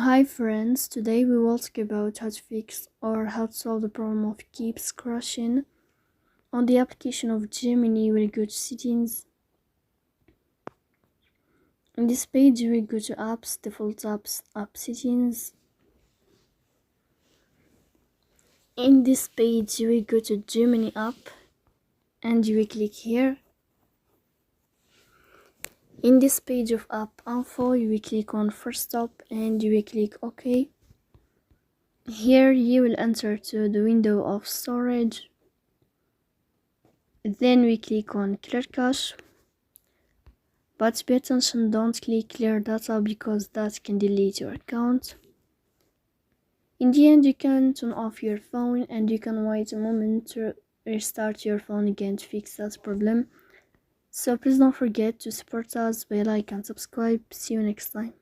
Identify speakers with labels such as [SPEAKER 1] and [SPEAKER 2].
[SPEAKER 1] Hi friends, today we will talk about how to fix or how to solve the problem of keeps crashing. On the application of Gemini, we'll go to settings. In this page, we go to apps, default apps, app settings. In this page, we go to Gemini app and you will click here. In this page of app info, you will click on first stop and you will click OK. Here you will enter to the window of storage. Then we click on clear cache. But pay attention, don't click clear data because that can delete your account. In the end, you can turn off your phone and you can wait a moment to restart your phone again to fix that problem. So please don't forget to support us by like and subscribe. See you next time.